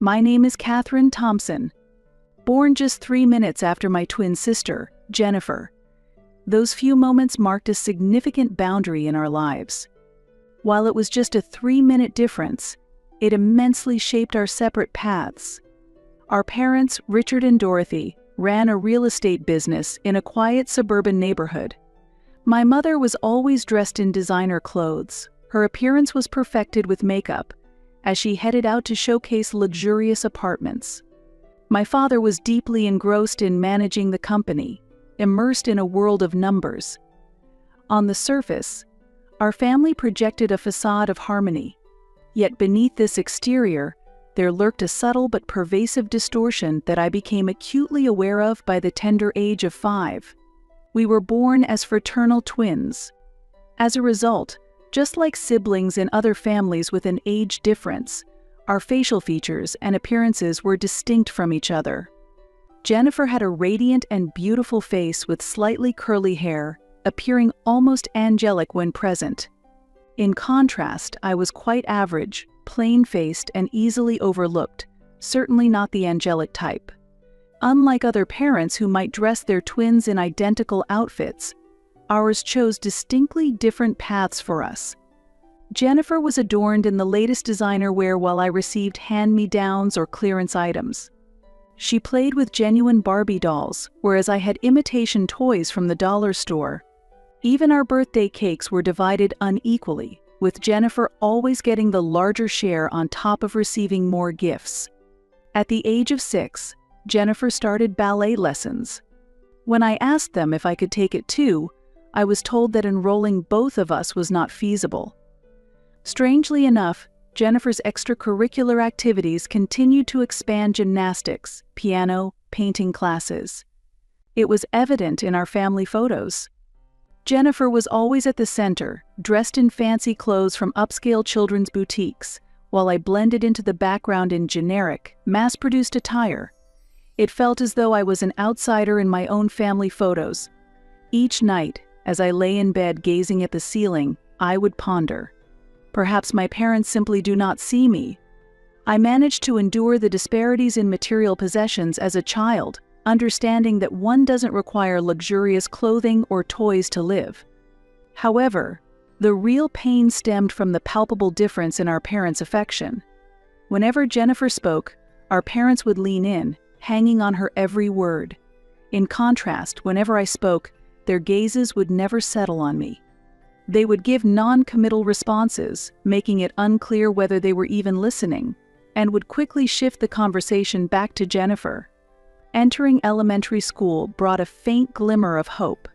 My name is Catherine Thompson, born just 3 minutes after my twin sister, Jennifer. Those few moments marked a significant boundary in our lives. While it was just a 3-minute difference, it immensely shaped our separate paths. Our parents, Richard and Dorothy, ran a real estate business in a quiet suburban neighborhood. My mother was always dressed in designer clothes. Her appearance was perfected with makeup, as she headed out to showcase luxurious apartments. My father was deeply engrossed in managing the company, immersed in a world of numbers. On the surface, our family projected a facade of harmony. Yet beneath this exterior, there lurked a subtle but pervasive distortion that I became acutely aware of by the tender age of 5. We were born as fraternal twins. As a result, just like siblings in other families with an age difference, our facial features and appearances were distinct from each other. Jennifer had a radiant and beautiful face with slightly curly hair, appearing almost angelic when present. In contrast, I was quite average, plain-faced and easily overlooked, certainly not the angelic type. Unlike other parents who might dress their twins in identical outfits, ours chose distinctly different paths for us. Jennifer was adorned in the latest designer wear while I received hand-me-downs or clearance items. She played with genuine Barbie dolls, whereas I had imitation toys from the dollar store. Even our birthday cakes were divided unequally, with Jennifer always getting the larger share on top of receiving more gifts. At the age of 6, Jennifer started ballet lessons. When I asked them if I could take it too, I was told that enrolling both of us was not feasible. Strangely enough, Jennifer's extracurricular activities continued to expand: gymnastics, piano, painting classes. It was evident in our family photos. Jennifer was always at the center, dressed in fancy clothes from upscale children's boutiques, while I blended into the background in generic, mass-produced attire. It felt as though I was an outsider in my own family photos. Each night, as I lay in bed gazing at the ceiling, I would ponder. Perhaps my parents simply do not see me. I managed to endure the disparities in material possessions as a child, understanding that one doesn't require luxurious clothing or toys to live. However, the real pain stemmed from the palpable difference in our parents' affection. Whenever Jennifer spoke, our parents would lean in, hanging on her every word. In contrast, whenever I spoke, their gazes would never settle on me. They would give non-committal responses, making it unclear whether they were even listening, and would quickly shift the conversation back to Jennifer. Entering elementary school brought a faint glimmer of hope.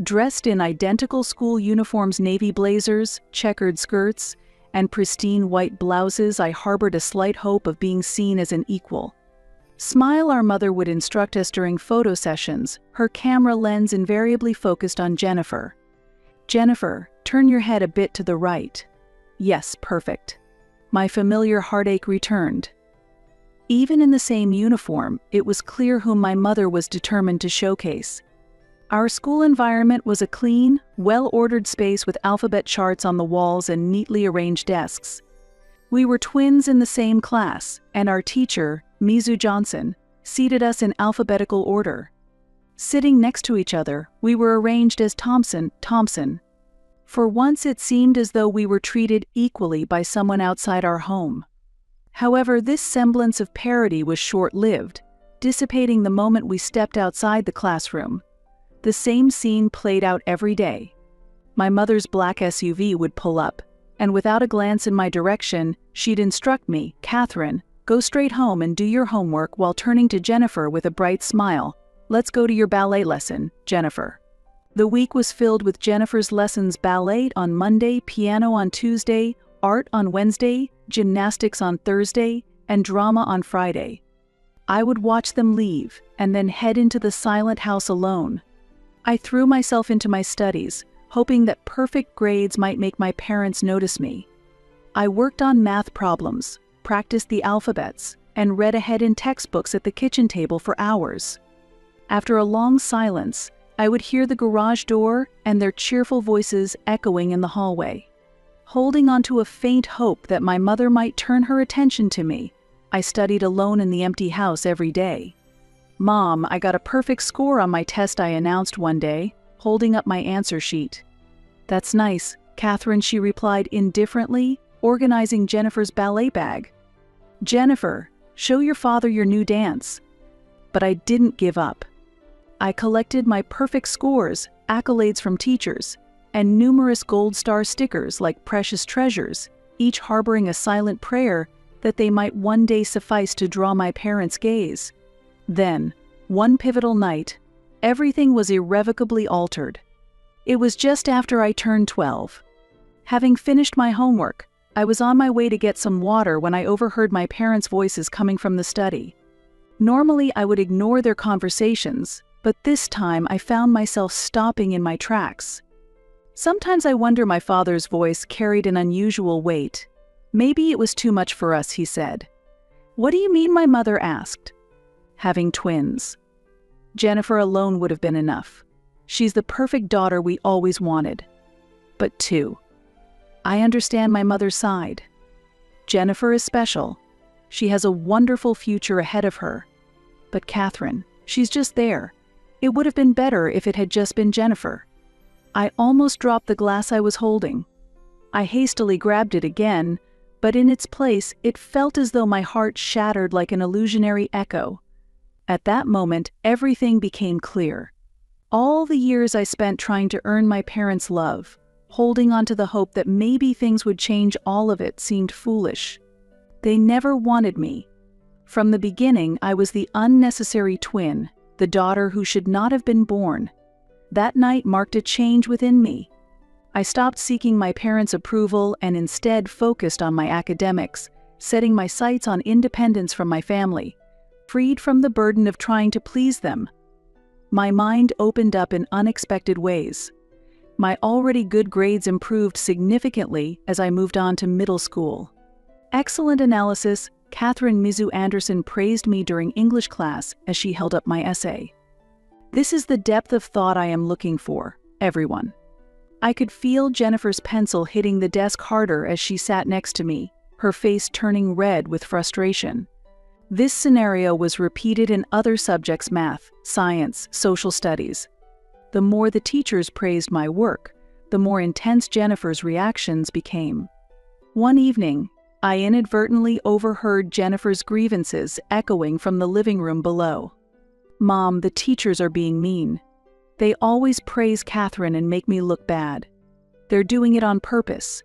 Dressed in identical school uniforms, navy blazers, checkered skirts, and pristine white blouses, I harbored a slight hope of being seen as an equal. Smile, our mother would instruct us during photo sessions, her camera lens invariably focused on Jennifer. Jennifer, turn your head a bit to the right. Yes, perfect. My familiar heartache returned. Even in the same uniform, it was clear whom my mother was determined to showcase. Our school environment was a clean, well-ordered space with alphabet charts on the walls and neatly arranged desks. We were twins in the same class, and our teacher, Mizu Johnson, seated us in alphabetical order. Sitting next to each other, we were arranged as Thompson. For once it seemed as though we were treated equally by someone outside our home. However, this semblance of parity was short-lived, dissipating the moment we stepped outside the classroom. The same scene played out every day. My mother's black SUV would pull up, and without a glance in my direction, she'd instruct me, "Catherine, go straight home and do your homework," while turning to Jennifer with a bright smile. "Let's go to your ballet lesson, Jennifer." The week was filled with Jennifer's lessons: ballet on Monday, piano on Tuesday, art on Wednesday, gymnastics on Thursday, and drama on Friday. I would watch them leave, and then head into the silent house alone. I threw myself into my studies, hoping that perfect grades might make my parents notice me. I worked on math problems, practiced the alphabets, and read ahead in textbooks at the kitchen table for hours. After a long silence, I would hear the garage door and their cheerful voices echoing in the hallway. Holding on to a faint hope that my mother might turn her attention to me, I studied alone in the empty house every day. "Mom, I got a perfect score on my test," I announced one day, holding up my answer sheet. "That's nice, Catherine," she replied indifferently, organizing Jennifer's ballet bag. "Jennifer, show your father your new dance." But I didn't give up. I collected my perfect scores, accolades from teachers, and numerous gold star stickers like precious treasures, each harboring a silent prayer that they might one day suffice to draw my parents' gaze. Then, one pivotal night, everything was irrevocably altered. It was just after I turned 12. Having finished my homework, I was on my way to get some water when I overheard my parents' voices coming from the study. Normally, I would ignore their conversations, but this time I found myself stopping in my tracks. Sometimes I wonder my father's voice carried an unusual weight. "Maybe it was too much for us," he said. "What do you mean?" my mother asked. "Having twins. Jennifer alone would have been enough. She's the perfect daughter we always wanted. But two." I understand my mother's side. Jennifer is special. She has a wonderful future ahead of her. But Catherine, she's just there. It would have been better if it had just been Jennifer. I almost dropped the glass I was holding. I hastily grabbed it again, but in its place, it felt as though my heart shattered like an illusionary echo. At that moment, everything became clear. All the years I spent trying to earn my parents' love, holding on to the hope that maybe things would change, all of it seemed foolish. They never wanted me. From the beginning, I was the unnecessary twin, the daughter who should not have been born. That night marked a change within me. I stopped seeking my parents' approval and instead focused on my academics, setting my sights on independence from my family, freed from the burden of trying to please them. My mind opened up in unexpected ways. My already good grades improved significantly as I moved on to middle school. "Excellent analysis," Catherine Mizu Anderson praised me during English class as she held up my essay. "This is the depth of thought I am looking for, everyone." I could feel Jennifer's pencil hitting the desk harder as she sat next to me, her face turning red with frustration. This scenario was repeated in other subjects: math, science, social studies. The more the teachers praised my work, the more intense Jennifer's reactions became. One evening, I inadvertently overheard Jennifer's grievances echoing from the living room below. "Mom, the teachers are being mean. They always praise Catherine and make me look bad. They're doing it on purpose."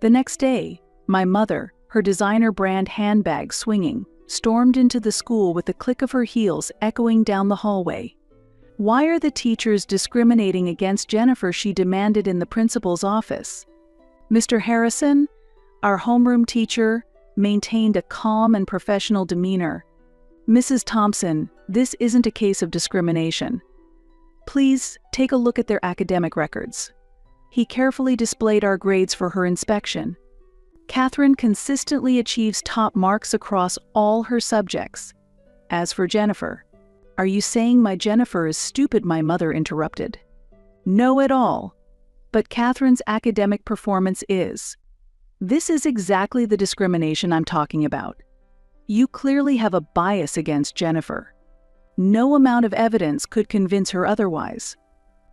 The next day, my mother, her designer brand handbag swinging, stormed into the school with the click of her heels echoing down the hallway. "Why are the teachers discriminating against Jennifer?" she demanded in the principal's office. Mr. Harrison, our homeroom teacher, maintained a calm and professional demeanor. "Mrs. Thompson, this isn't a case of discrimination. Please take a look at their academic records." He carefully displayed our grades for her inspection. "Catherine consistently achieves top marks across all her subjects. As for Jennifer—" "Are you saying my Jennifer is stupid?" my mother interrupted. "No at all. But Catherine's academic performance is. This is exactly the discrimination I'm talking about. You clearly have a bias against Jennifer. No amount of evidence could convince her otherwise."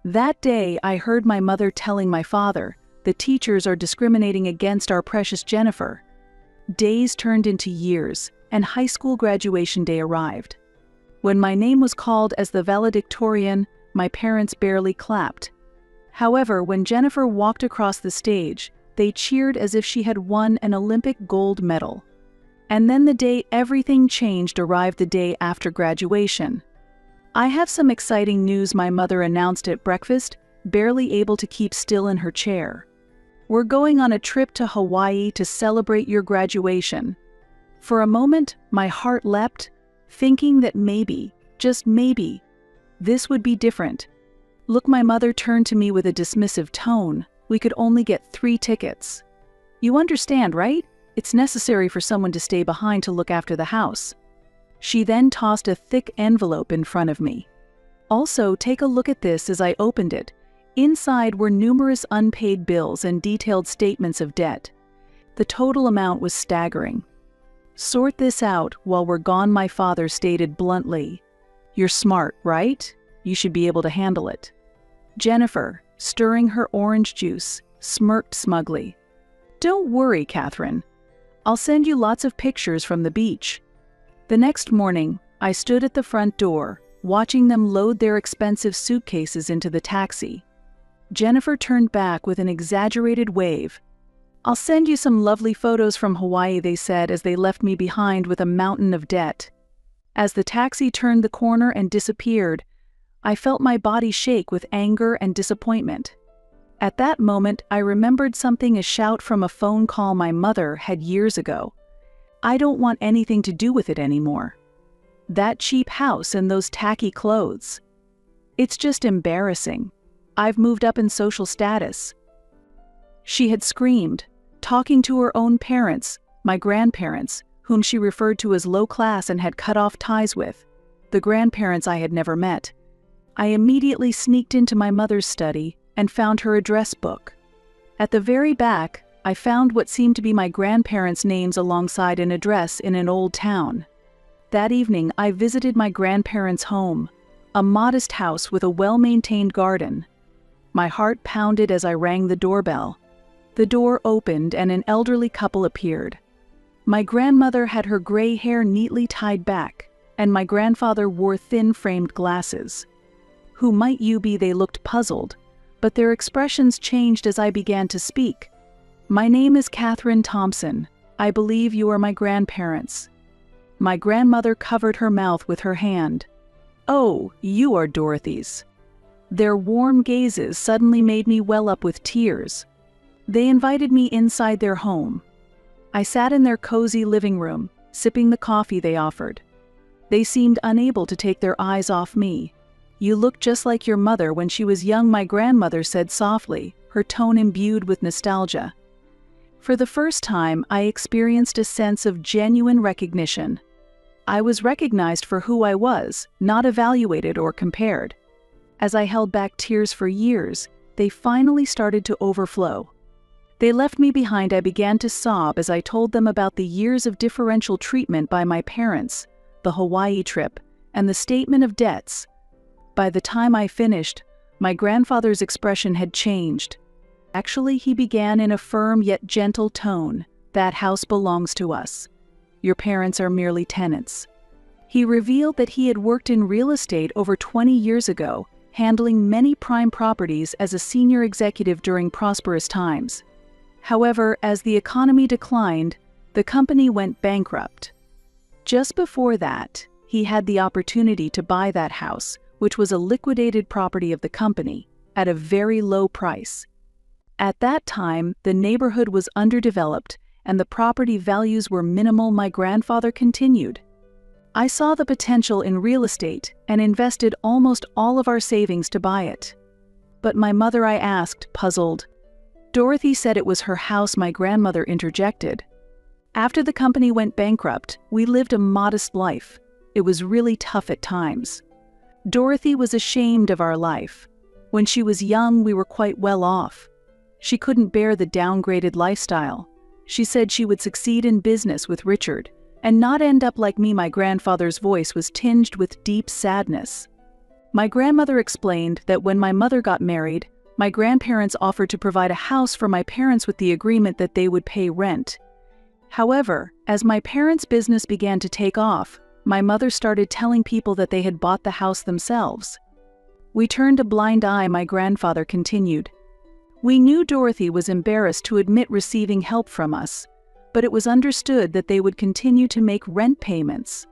That day, I heard my mother telling my father, "The teachers are discriminating against our precious Jennifer." Days turned into years, and high school graduation day arrived. When my name was called as the valedictorian, my parents barely clapped. However, when Jennifer walked across the stage, they cheered as if she had won an Olympic gold medal. And then the day everything changed arrived, the day after graduation. "I have some exciting news," my mother announced at breakfast, barely able to keep still in her chair. "We're going on a trip to Hawaii to celebrate your graduation." For a moment, my heart leapt, thinking that maybe, just maybe, this would be different. "Look," my mother turned to me with a dismissive tone, "we could only get 3 tickets. You understand, right? It's necessary for someone to stay behind to look after the house." She then tossed a thick envelope in front of me. "Also, take a look at this." As I opened it, inside were numerous unpaid bills and detailed statements of debt. The total amount was staggering. "Sort this out while we're gone," my father stated bluntly. "You're smart, right? You should be able to handle it." Jennifer, stirring her orange juice, smirked smugly. "Don't worry, Catherine. I'll send you lots of pictures from the beach." The next morning, I stood at the front door, watching them load their expensive suitcases into the taxi. Jennifer turned back with an exaggerated wave. "I'll send you some lovely photos from Hawaii," they said as they left me behind with a mountain of debt. As the taxi turned the corner and disappeared, I felt my body shake with anger and disappointment. At that moment, I remembered something a shout from a phone call my mother had years ago. "I don't want anything to do with it anymore. That cheap house and those tacky clothes. It's just embarrassing. I've moved up in social status." She had screamed, talking to her own parents, my grandparents, whom she referred to as low class and had cut off ties with, the grandparents I had never met. I immediately sneaked into my mother's study and found her address book. At the very back, I found what seemed to be my grandparents' names alongside an address in an old town. That evening, I visited my grandparents' home, a modest house with a well-maintained garden. My heart pounded as I rang the doorbell. The door opened and an elderly couple appeared. My grandmother had her gray hair neatly tied back, and my grandfather wore thin-framed glasses. "Who might you be?" They looked puzzled, but their expressions changed as I began to speak. "My name is Catherine Thompson. I believe you are my grandparents." My grandmother covered her mouth with her hand. "Oh, you are Dorothy's." Their warm gazes suddenly made me well up with tears. They invited me inside their home. I sat in their cozy living room, sipping the coffee they offered. They seemed unable to take their eyes off me. "You look just like your mother when she was young," my grandmother said softly, her tone imbued with nostalgia. For the first time, I experienced a sense of genuine recognition. I was recognized for who I was, not evaluated or compared. As I held back tears for years, they finally started to overflow. They left me behind. I began to sob as I told them about the years of differential treatment by my parents, the Hawaii trip, and the statement of debts. By the time I finished, my grandfather's expression had changed. Actually, he began in a firm yet gentle tone, "That house belongs to us. Your parents are merely tenants." He revealed that he had worked in real estate over 20 years ago, handling many prime properties as a senior executive during prosperous times. However, as the economy declined, the company went bankrupt. Just before that, he had the opportunity to buy that house, which was a liquidated property of the company, at a very low price. At that time, the neighborhood was underdeveloped and the property values were minimal. My grandfather continued. "I saw the potential in real estate and invested almost all of our savings to buy it." "But my mother," I asked, puzzled. "Dorothy said it was her house," my grandmother interjected. "After the company went bankrupt, we lived a modest life. It was really tough at times. Dorothy was ashamed of our life. When she was young, we were quite well off. She couldn't bear the downgraded lifestyle. She said she would succeed in business with Richard, and not end up like me." My grandfather's voice was tinged with deep sadness. My grandmother explained that when my mother got married, my grandparents offered to provide a house for my parents with the agreement that they would pay rent. However, as my parents' business began to take off, my mother started telling people that they had bought the house themselves. "We turned a blind eye," my grandfather continued. "We knew Dorothy was embarrassed to admit receiving help from us, but it was understood that they would continue to make rent payments.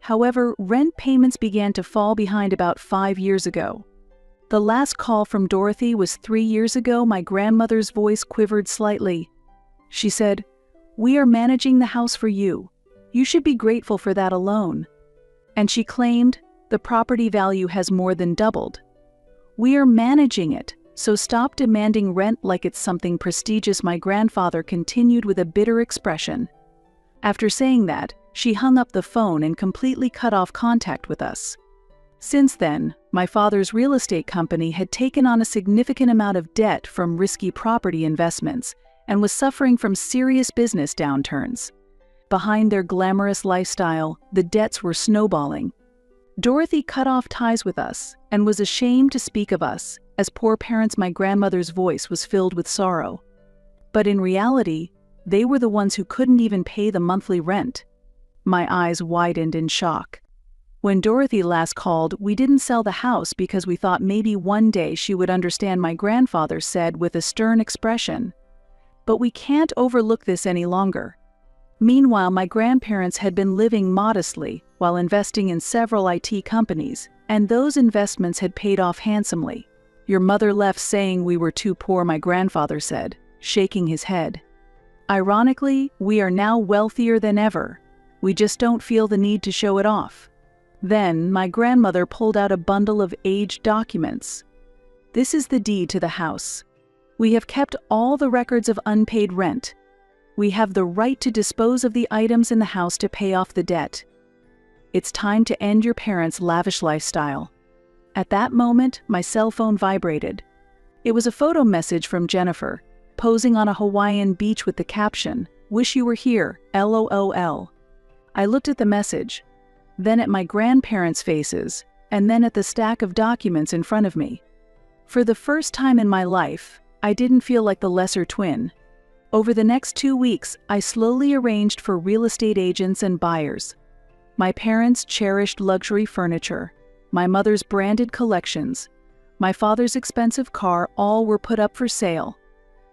However, rent payments began to fall behind about 5 years ago. The last call from Dorothy was 3 years ago." My grandmother's voice quivered slightly. She said, "We are managing the house for you. You should be grateful for that alone." And she claimed, "The property value has more than doubled. We are managing it, so stop demanding rent like it's something prestigious." My grandfather continued with a bitter expression. After saying that, she hung up the phone and completely cut off contact with us. Since then, my father's real estate company had taken on a significant amount of debt from risky property investments and was suffering from serious business downturns. Behind their glamorous lifestyle, the debts were snowballing. Dorothy cut off ties with us and was ashamed to speak of us as poor parents. My grandmother's voice was filled with sorrow. But in reality, they were the ones who couldn't even pay the monthly rent. My eyes widened in shock. When Dorothy last called, we didn't sell the house because we thought maybe one day she would understand, my grandfather said with a stern expression. But we can't overlook this any longer. Meanwhile, my grandparents had been living modestly while investing in several IT companies, and those investments had paid off handsomely. Your mother left saying we were too poor, my grandfather said, shaking his head. Ironically, we are now wealthier than ever. We just don't feel the need to show it off. Then, my grandmother pulled out a bundle of aged documents. This is the deed to the house. We have kept all the records of unpaid rent. We have the right to dispose of the items in the house to pay off the debt. It's time to end your parents' lavish lifestyle. At that moment, my cell phone vibrated. It was a photo message from Jennifer, posing on a Hawaiian beach with the caption, "Wish you were here, LOL." I looked at the message, then at my grandparents' faces, and then at the stack of documents in front of me. For the first time in my life, I didn't feel like the lesser twin. Over the next 2 weeks, I slowly arranged for real estate agents and buyers. My parents' cherished luxury furniture, my mother's branded collections, my father's expensive car, all were put up for sale.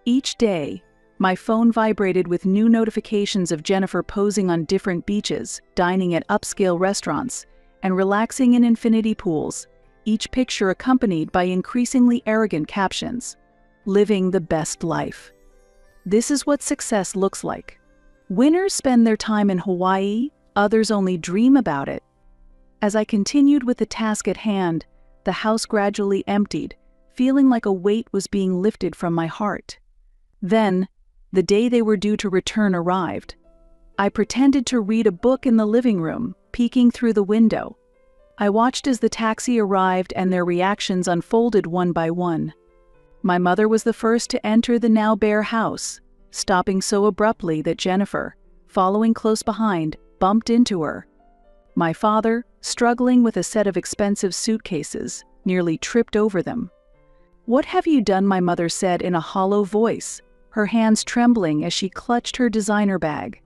Each day, my phone vibrated with new notifications of Jennifer posing on different beaches, dining at upscale restaurants, and relaxing in infinity pools, each picture accompanied by increasingly arrogant captions. Living the best life. This is what success looks like. Winners spend their time in Hawaii, others only dream about it. As I continued with the task at hand, the house gradually emptied, feeling like a weight was being lifted from my heart. Then, the day they were due to return arrived. I pretended to read a book in the living room, peeking through the window. I watched as the taxi arrived and their reactions unfolded one by one. My mother was the first to enter the now bare house, stopping so abruptly that Jennifer, following close behind, bumped into her. My father, struggling with a set of expensive suitcases, nearly tripped over them. "What have you done?" my mother said in a hollow voice, her hands trembling as she clutched her designer bag.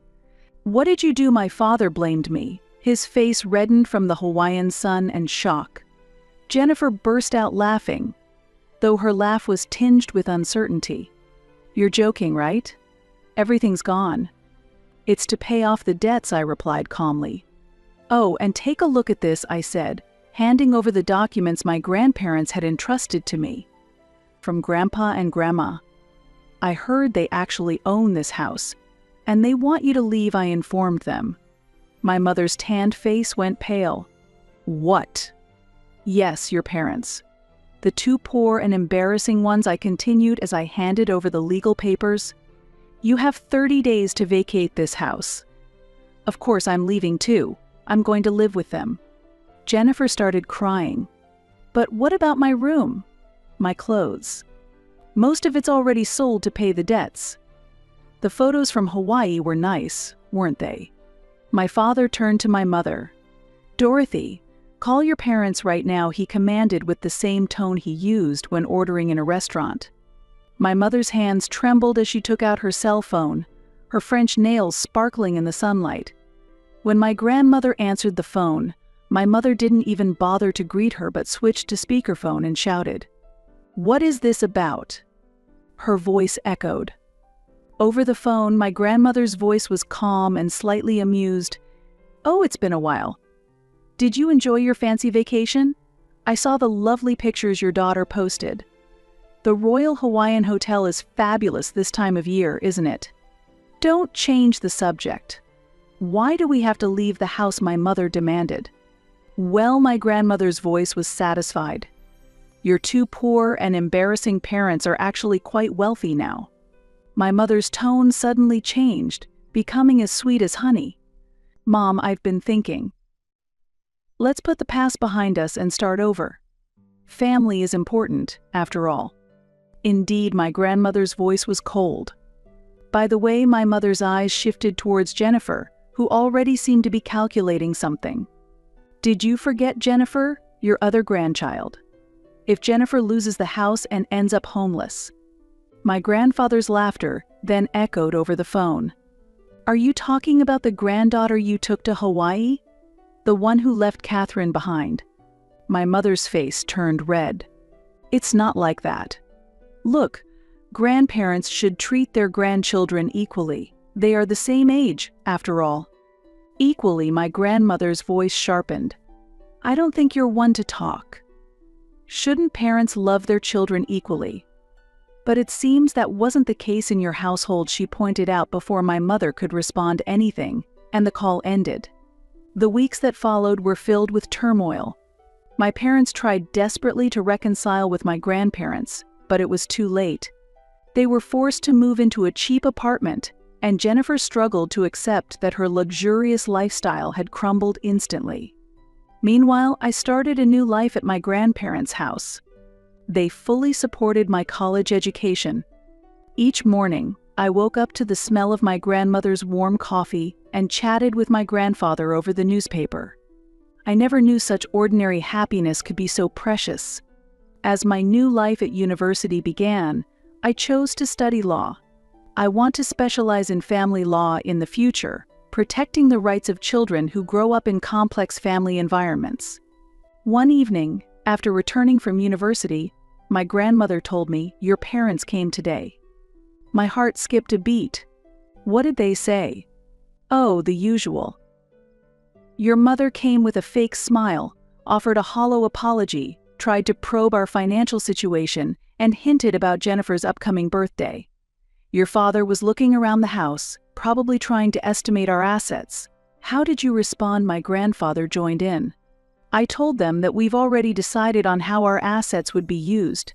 "What did you do?" My father blamed me, his face reddened from the Hawaiian sun and shock. Jennifer burst out laughing, though her laugh was tinged with uncertainty. "You're joking, right? Everything's gone." "It's to pay off the debts," I replied calmly. "Oh, and take a look at this," I said, handing over the documents my grandparents had entrusted to me. "From Grandpa and Grandma. I heard they actually own this house, and they want you to leave," I informed them. My mother's tanned face went pale. "What?" "Yes, your parents. The two poor and embarrassing ones," I continued as I handed over the legal papers. "You have 30 days to vacate this house. Of course, I'm leaving too. I'm going to live with them." Jennifer started crying. "But what about my room? My clothes? Most of it's already sold to pay the debts." The photos from Hawaii were nice, weren't they? My father turned to my mother. "Dorothy, call your parents right now," he commanded with the same tone he used when ordering in a restaurant. My mother's hands trembled as she took out her cell phone, her French nails sparkling in the sunlight. When my grandmother answered the phone, my mother didn't even bother to greet her but switched to speakerphone and shouted, "What is this about?" Her voice echoed. Over the phone, my grandmother's voice was calm and slightly amused. "Oh, it's been a while. Did you enjoy your fancy vacation? I saw the lovely pictures your daughter posted. The Royal Hawaiian Hotel is fabulous this time of year, isn't it?" "Don't change the subject. Why do we have to leave the house?" my mother demanded. Well, my grandmother's voice was satisfied. "Your two poor and embarrassing parents are actually quite wealthy now." My mother's tone suddenly changed, becoming as sweet as honey. "Mom, I've been thinking. Let's put the past behind us and start over. Family is important, after all." Indeed, my grandmother's voice was cold. By the way, my mother's eyes shifted towards Jennifer, who already seemed to be calculating something. Did you forget Jennifer, your other grandchild? If Jennifer loses the house and ends up homeless? My grandfather's laughter then echoed over the phone. Are you talking about the granddaughter you took to Hawaii? The one who left Catherine behind? My mother's face turned red. It's not like that. Look, grandparents should treat their grandchildren equally. They are the same age, after all. Equally, my grandmother's voice sharpened. I don't think you're one to talk. Shouldn't parents love their children equally? But it seems that wasn't the case in your household, she pointed out before my mother could respond anything, and the call ended. The weeks that followed were filled with turmoil. My parents tried desperately to reconcile with my grandparents, but it was too late. They were forced to move into a cheap apartment, and Jennifer struggled to accept that her luxurious lifestyle had crumbled instantly. Meanwhile, I started a new life at my grandparents' house. They fully supported my college education. Each morning, I woke up to the smell of my grandmother's warm coffee and chatted with my grandfather over the newspaper. I never knew such ordinary happiness could be so precious. As my new life at university began, I chose to study law. I want to specialize in family law in the future, protecting the rights of children who grow up in complex family environments. One evening, after returning from university, my grandmother told me, "Your parents came today." My heart skipped a beat. What did they say? Oh, the usual. Your mother came with a fake smile, offered a hollow apology, tried to probe our financial situation, and hinted about Jennifer's upcoming birthday. Your father was looking around the house, probably trying to estimate our assets. How did you respond? My grandfather joined in. I told them that we've already decided on how our assets would be used.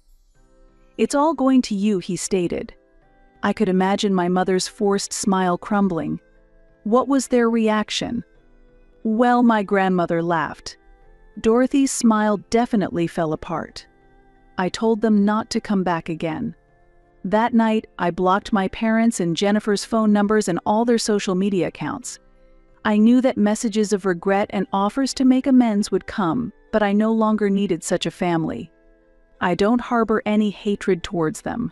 It's all going to you, he stated. I could imagine my mother's forced smile crumbling. What was their reaction? Well, my grandmother laughed. Dorothy's smile definitely fell apart. I told them not to come back again. That night, I blocked my parents' and Jennifer's phone numbers and all their social media accounts. I knew that messages of regret and offers to make amends would come, but I no longer needed such a family. I don't harbor any hatred towards them.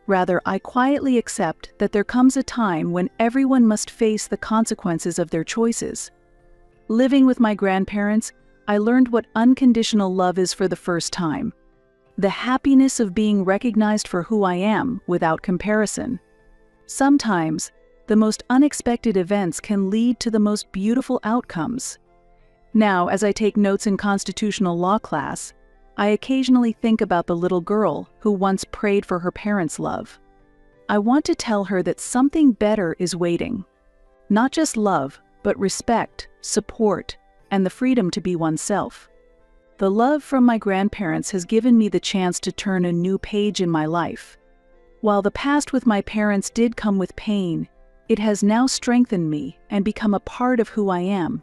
Rather, I quietly accept that there comes a time when everyone must face the consequences of their choices. Living with my grandparents, I learned what unconditional love is for the first time. The happiness of being recognized for who I am without comparison. Sometimes, the most unexpected events can lead to the most beautiful outcomes. Now, as I take notes in constitutional law class, I occasionally think about the little girl who once prayed for her parents' love. I want to tell her that something better is waiting. Not just love, but respect, support, and the freedom to be oneself. The love from my grandparents has given me the chance to turn a new page in my life. While the past with my parents did come with pain, it has now strengthened me and become a part of who I am.